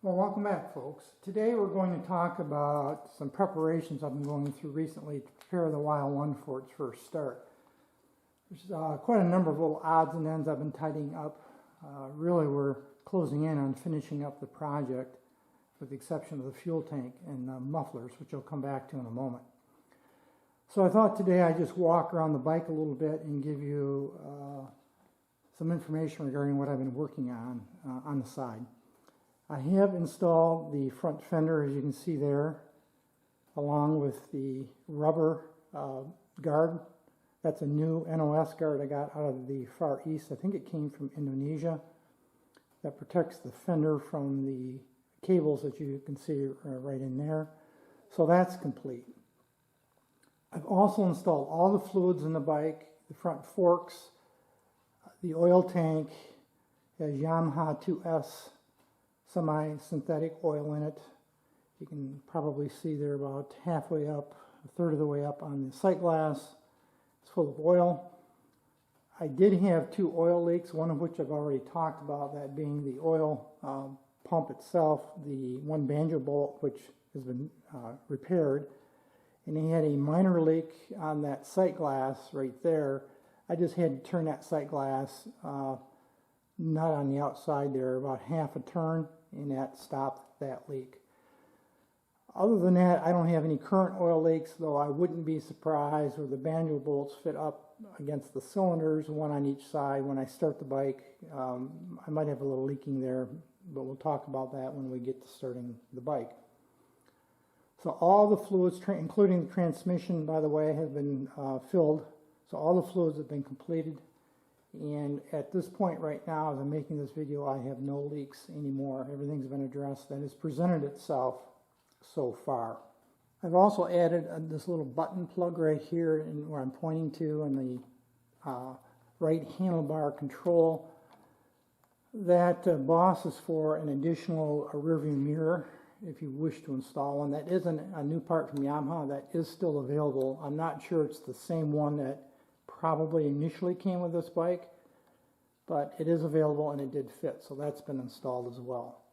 Well, welcome back, folks. Today we're going to talk about some preparations I've been going through recently to prepare the YL1 for its first start. There's quite a number of little odds and ends I've been tidying up. Really, we're closing in on finishing up the project with the exception of the fuel tank and mufflers, which I'll come back to in a moment. So I thought today I'd just walk around the bike a little bit and give you some information regarding what I've been working on the side. I have installed the front fender, as you can see there, along with the rubber guard. That's a new NOS guard I got out of the Far East. I think it came from Indonesia. That protects the fender from the cables that you can see right in there. So that's complete. I've also installed all the fluids in the bike, the front forks, the oil tank, has Yamaha 2S semi-synthetic oil in it. You can probably see they're about halfway up, a third of the way up on the sight glass. It's full of oil. I did have two oil leaks, one of which I've already talked about, that being the oil pump itself, the one banjo bolt, which has been repaired. And he had a minor leak on that sight glass right there. I just had to turn that sight glass, not on the outside there, about half a turn, and that stopped that leak. Other than that, I don't have any current oil leaks, though I wouldn't be surprised where the banjo bolts fit up against the cylinders, one on each side. When I start the bike, I might have a little leaking there, but we'll talk about that when we get to starting the bike. So all the fluids, including the transmission, by the way, have been filled. So all the fluids have been completed. And at this point right now, as I'm making this video, I have no leaks anymore. Everything's been addressed that has presented itself so far. I've also added this little button plug right here where I'm pointing to in the right handlebar control. That boss is for an additional rearview mirror if you wish to install one. That isn't a new part from Yamaha. That is still available. I'm not sure it's the same one that probably initially came with this bike, but it is available and it did fit, so that's been installed as well.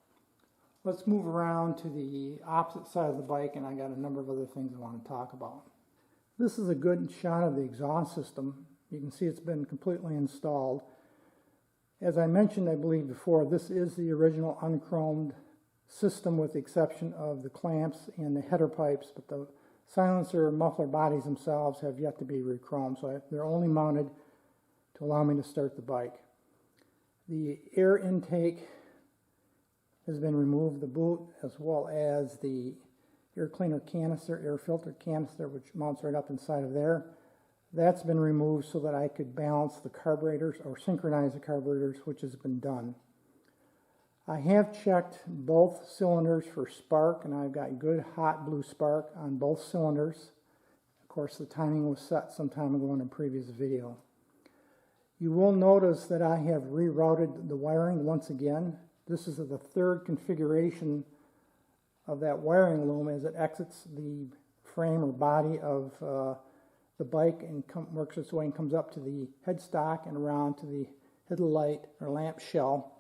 Let's move around to the opposite side of the bike, and I got a number of other things I want to talk about. This is a good shot of the exhaust system. You can see it's been completely installed. As I mentioned, I believe before, this is the original unchromed system with the exception of the clamps and the header pipes, but the silencer and muffler bodies themselves have yet to be re-chromed, so they're only mounted to allow me to start the bike. The air intake has been removed, the boot, as well as the air cleaner canister, air filter canister, which mounts right up inside of there. That's been removed so that I could balance the carburetors or synchronize the carburetors, which has been done. I have checked both cylinders for spark, and I've got good hot blue spark on both cylinders. Of course, the timing was set some time ago in a previous video. You will notice that I have rerouted the wiring once again. This is the third configuration of that wiring loom as it exits the frame or body of the bike and works its way and comes up to the headstock and around to the headlight or lamp shell.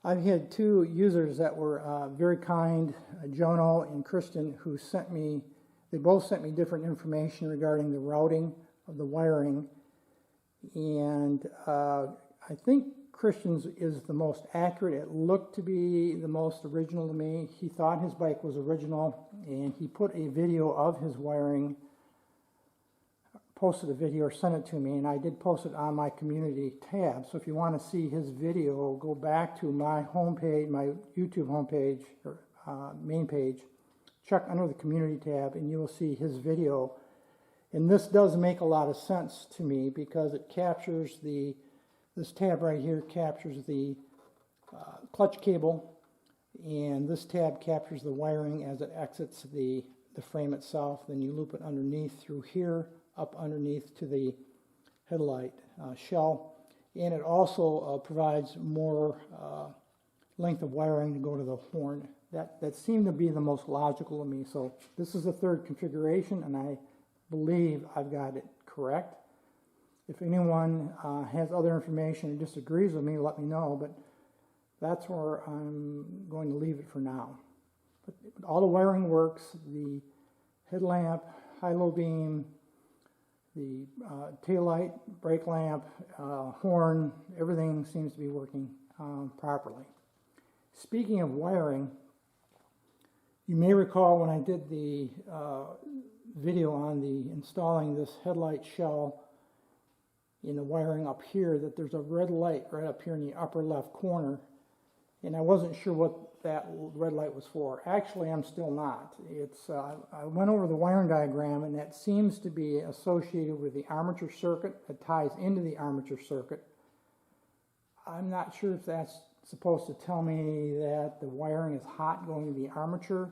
I've had two users that were very kind, Jono and Christian, who they both sent me different information regarding the routing of the wiring. And I think Christian's is the most accurate. It looked to be the most original to me. He thought his bike was original, and he put a video of his wiring, posted a video or sent it to me, and I did post it on my community tab. So if you want to see his video, go back to my homepage, my YouTube homepage, or main page, check under the community tab, and you will see his video. And this does make a lot of sense to me because it captures this tab right here captures the clutch cable, and this tab captures the wiring as it exits the frame itself. Then you loop it underneath through here, up underneath to the headlight shell, and it also provides more length of wiring to go to the horn. That seemed to be the most logical to me. So this is the third configuration, and I believe I've got it correct. If anyone has other information or disagrees with me, let me know, but That's where I'm going to leave it for now. But all the wiring works, the headlamp, high-low beam, the tail light, brake lamp, horn, everything seems to be working properly. Speaking of wiring, you may recall when I did the video on the installing this headlight shell in the wiring up here that there's a red light right up here in the upper left corner, and I wasn't sure what that red light was for. Actually, I'm still not. It's I went over the wiring diagram, and that seems to be associated with the armature circuit. It ties into the armature circuit. I'm not sure if that's supposed to tell me that the wiring is hot going to the armature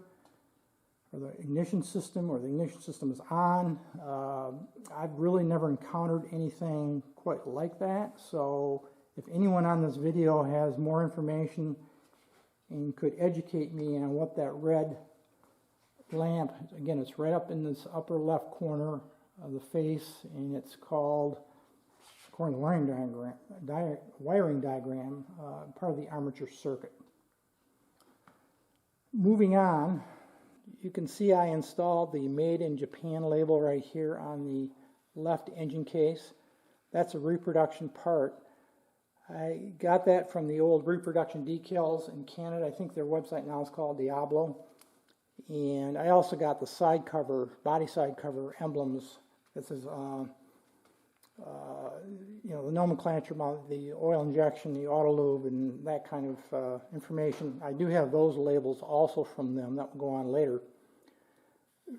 or the ignition system, or the ignition system is on. I've really never encountered anything quite like that, so if anyone on this video has more information and could educate me on what that red lamp, again, it's right up in this upper left corner of the face, and it's called, according to the wiring diagram, part of the armature circuit. Moving on, you can see I installed the Made in Japan label right here on the left engine case. That's a reproduction part. I got that from the old reproduction decals in Canada. I think their website now is called Diablo. And I also got the side cover, body side cover emblems. This is, you know, the nomenclature about the oil injection, the auto lube, and that kind of information. I do have those labels also from them. That will go on later.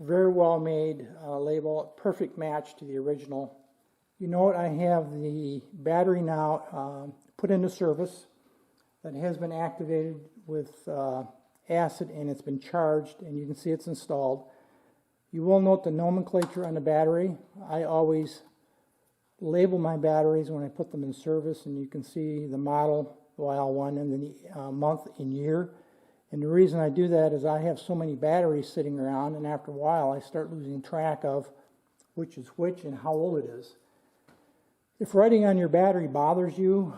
Very well made label, perfect match to the original. You note I have the battery now put into service that has been activated with acid, and it's been charged, and you can see it's installed. You will note the nomenclature on the battery. I always label my batteries when I put them in service, and you can see the model, the YL1, and then the month and year. And the reason I do that is I have so many batteries sitting around, and after a while I start losing track of which is which and how old it is. If writing on your battery bothers you,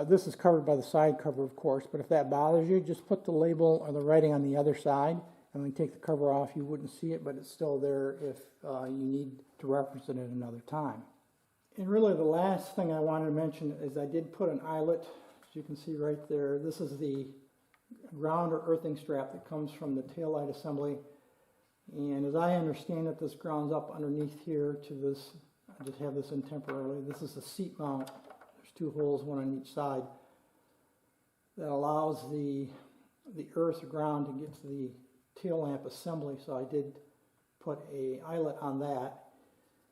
this is covered by the side cover, of course, but if that bothers you, just put the label or the writing on the other side, and when you take the cover off, you wouldn't see it, but it's still there if you need to reference it at another time. And really the last thing I wanted to mention is I did put an eyelet, as you can see right there. This is the ground or earthing strap that comes from the taillight assembly, and as I understand it, this grounds up underneath here to this. I just have this in temporarily. This is the seat mount. There's two holes, one on each side, that allows the earth or ground to get to the tail lamp assembly, so I did put a eyelet on that.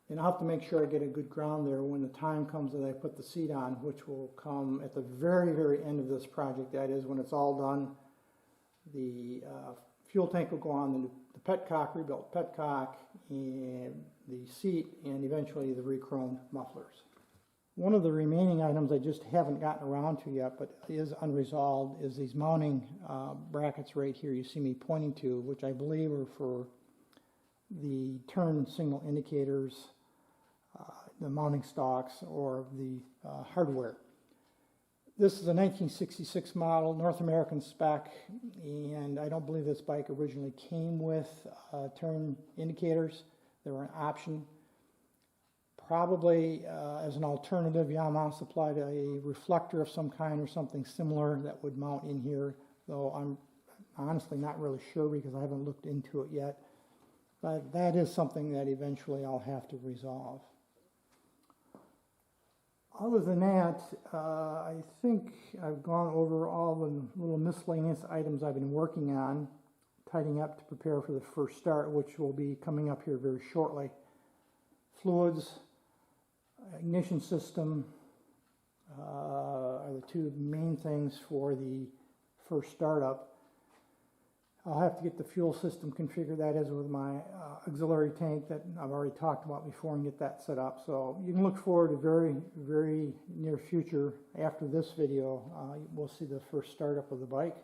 And I'll have to make sure I get a good ground there when the time comes that I put the seat on, which will come at the very, very end of this project. That is, when it's all done, the fuel tank will go on the petcock, rebuilt petcock, and the seat, and eventually the re-chromed mufflers. One of the remaining items I just haven't gotten around to yet, but is unresolved, is these mounting brackets right here you see me pointing to, which I believe are for the turn signal indicators, the mounting stocks, or the hardware. This is a 1966 model, North American spec, and I don't believe this bike originally came with turn indicators. They were an option. Probably as an alternative, Yamaha supplied a reflector of some kind or something similar that would mount in here, though I'm honestly not really sure because I haven't looked into it yet. But that is something that eventually I'll have to resolve. Other than that, I think I've gone over all the little miscellaneous items I've been working on, tidying up to prepare for the first start, which will be coming up here very shortly. Fluids, ignition system are the two main things for the first startup. I'll have to get the fuel system configured, that is with my auxiliary tank that I've already talked about before, and get that set up. So you can look forward to very, very near future. After this video, we'll see the first startup of the bike.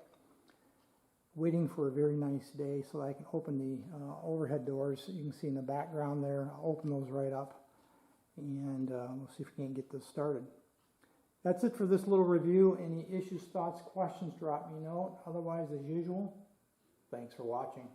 Waiting for a very nice day so that I can open the overhead doors. You can see in the background there. I'll open those right up, and we'll see if we can get this started. That's it for this little review. Any issues, thoughts, questions, drop me a note. Otherwise, as usual, thanks for watching.